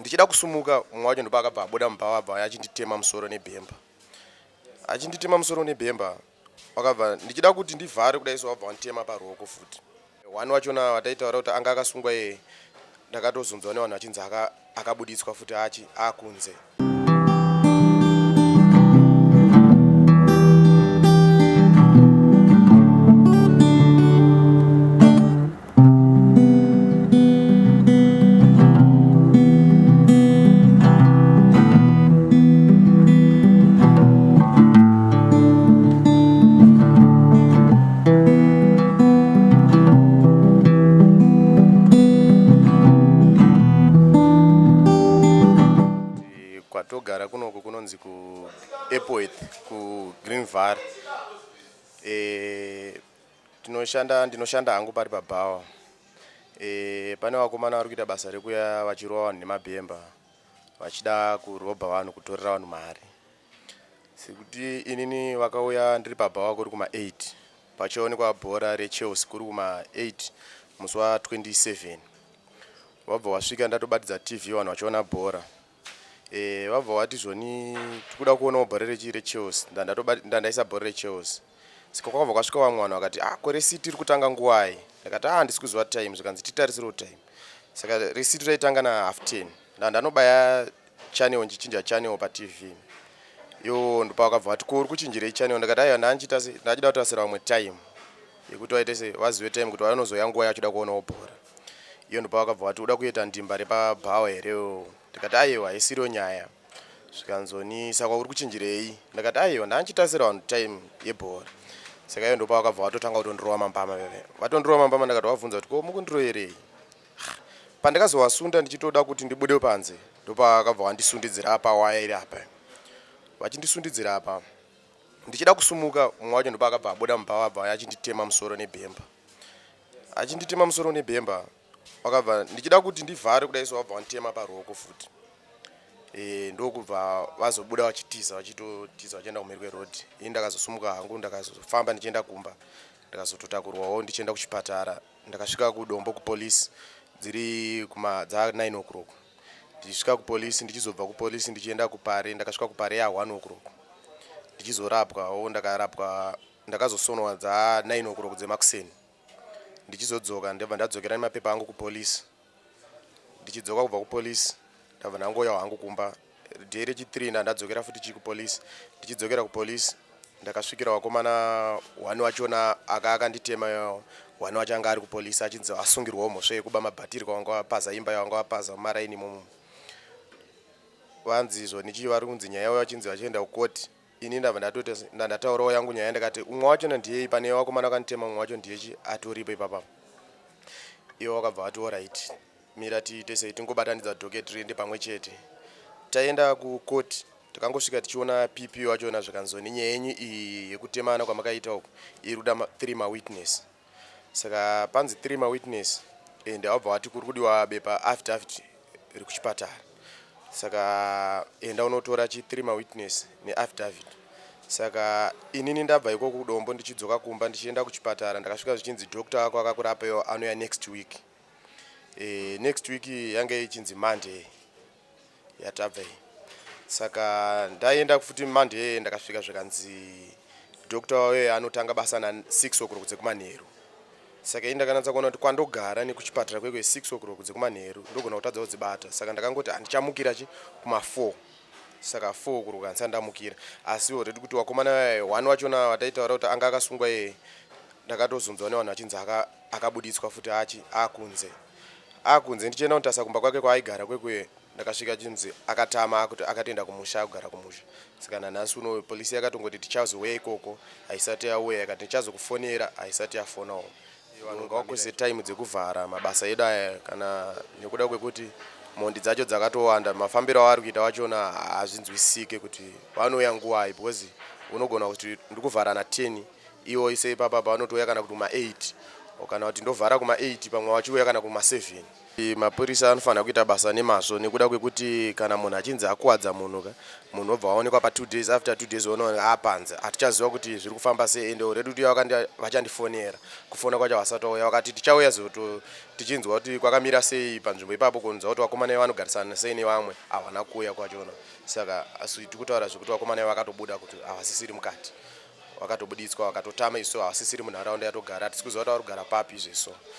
Ndichida kusumuka mumwe wacho ndo pakabva abuda mubhava achinditema musoro nebhemba. Achinditema musoro nebhemba wakabva ndichida kuti ndivhare kudai wabva wanditema paruoko futi. Wani wachona wataitaura kuti anga akasungwa ndakatozunzwa nevanhu vachinzi akabuditswa futi akunze. Kwatogara kunoko kunonzi ku Airport ku Green Valley. Ndinoshanda hangu pari paBhora. Pane vakomana vari kuita basa rekuya vachirova vanhu nemabhemba vachida kurobha vanhu kutorera vanhu mari. Sekuti inini vakauya ndiri paBhora kuri kuma 8 pachaonekwa Bhora reChelsea kuri kuma 8 musi wa27. Wabva wasvika ndatobatidza TV vanhu vachiona Bhora. Wabva wati zvoni tikuda kuonawo Bhora reChelsea ndandaisa Bhora reChelsea. Saka kwabva kwasvika vamwe vanhu vakati kore City iri kutanga nguwai. Ndakati ndisi kuziva time zvikanzi titarisiro time. Saka reCity raitanga na 10:30. Ndanobaya channel ndichinja channel paTV. Ndopa wakabva wati uri kuchinjirei channel. Ndakati ndachida kutasira vamwe time yekuti waite vazive time kuti vanozoya nguwa yachida kuonawo Bhora. Ndopa wakabva wati uda kuita ndimba repaBhora here. Ndakati aiwa isiriyo nyaya. Zvikanzoni saka uri kuchinjirei. Ndakati aiwa ndanchitasira vanhu time yeBhora. Saka ndopa wakabva watotanga kutondorova mambama veve. Watondorova mambama ndakati wabvunza kuti ko mukundiroverei. Pandakazowasunda ndichitoda kuti ndibude panze. Ndopa wakabva wandisundidzira apa wairi apa. Vachindisundidzira apa ndichida kusumuka mumwe wacho ndopa akabva abuda mubhava achinditema musoro nebhemba. Achinditema musoro nebhemba wakabva ndichida kuti ndivhare kudai wabva wanditema paruoko futi. Ndokubva vazobuda vachitiza vachitotiza vachienda kumhiri kweroad. Ndakazosumuka hangu ndakazofamba ndichienda kumba. Ndakazototakurwawo ndichienda kuchipatara. Ndakasvika kudombo kupolisi dziri dza 9 o'clock. Ndichisvika kupolisi ndichizobva kupolisi ndichienda kuPare. Ndakasvika kuPare ya 1 o'clock. Ndichizorapwawo ndakazosonwa dza 9 o'clock dzemakuseni. Ndichizodzoka ndabva ndadzokera nemapepa angu kupolisi. Ndichidzoka kubva kupolisi ndabva ndangoya hangu kumba. Day rechi3 ndadzokera futi kupolisi. Ndichidzokera kupolisi ndakasvikira vakomana wani wachona akanditema wani wacho anga ari kupolisi achinzi asungirwawo mhosva yekuba mabhatiri kwavanga vapaza imba yavanga vapaza mumaraini imomo. Vanzi zvoni vari kunzi nyaya yavo vachinzi vachienda kukoti. Ini ndabva ndataurawo yangu nyaya ndakati umwe wachona ndiyei pane vakomana vakanditema umwe wacho ndiyechi atoripo ipapa. Ivo vakabva vati alright mira tiite sei tingobatanidza docket tiende pamwe chete. Taenda kukoti takangosvika tichiona PP wachona zvikanzoni nyaya yenyu iyi yekutemana kwamakaita uku iri kuda 3 mawitness. Saka panzi 3 mawitness wabva wati kuri kudiwa bepa affidavit iri kuchipatara. Saka enda unotora 3 mawitness neaffidavit. Saka inini ndabva ikoko kudombo ndichidzoka kumba ndichienda kuchipatara ndakasvika zvichinzi doctor wako akakurapewo anoya next week. Next week yange ichinzi Monday yatabva. Saka ndaenda futi Monday ndakasvika zvikanzi doctor wawe anotanga basa na 6 o'clock dzekumanheru. Saka ndakanatsa kuona kuti kwandogara nekuchipatara kwekwe 6 o'clock dzekumanheru ndogona kutadza kudzibata. Saka ndakangoti handichamukira kuma 4. Saka 4 o'clock ndamukira. Asi already kuti wakomana wani wachona wataitaura kuti anga akasungwa ndakatozunzwa nevanhu vachinzi akabuditswa futi akunze ndichienda kutasa kumba kwake kwaaigara kwekwe. Ndakasvika chinzi akatama kuti akatoenda kumusha kugara kumusha. Saka nanhasi uno polisi yakatongoti tichazouya ikoko haisati yauya ikati tichazokufonera haisati yafonawo. Vanhu ngavakwese time dzekuvhara mabasa edu aya kana nekuda kwekuti mhondi dzacho dzakatowanda mafambiro avari kuita wachona hazvinzwisike kuti vanouya nguwai because unogona kuti ndikuvhara na 10 iwo ise ipapa vanotouya kana kuti kuma 8 kana kuti ndovhara kuma 8 pamwe vachiuya kana kuma 7. Mapurisa anofanira kuita basa nemazvo nekuda kwekuti kana munhu achinzi akuwadza munhu obva aonekwa pa 2 days, after 2 days oona apanze, hatichaziva kuti zviri kufamba sei. Ende already kuti vachandifonera, kufona kwacho vasati vauya, vakati tichauya zoto tichinzwa kuti kwakamira sei panzvimbo ipapo, kunzwa kuti vakomana vanogarisana sei nevamwe havana kuuya kwachona. Saka asi tikutaura zvekuti vakomana vakatobuda kuti havasisiri mukati, vakatobuditswa vakatotama isu havasisiri munharaunda yatogara, hatisi kuziva kuti vari kugara papi izveso.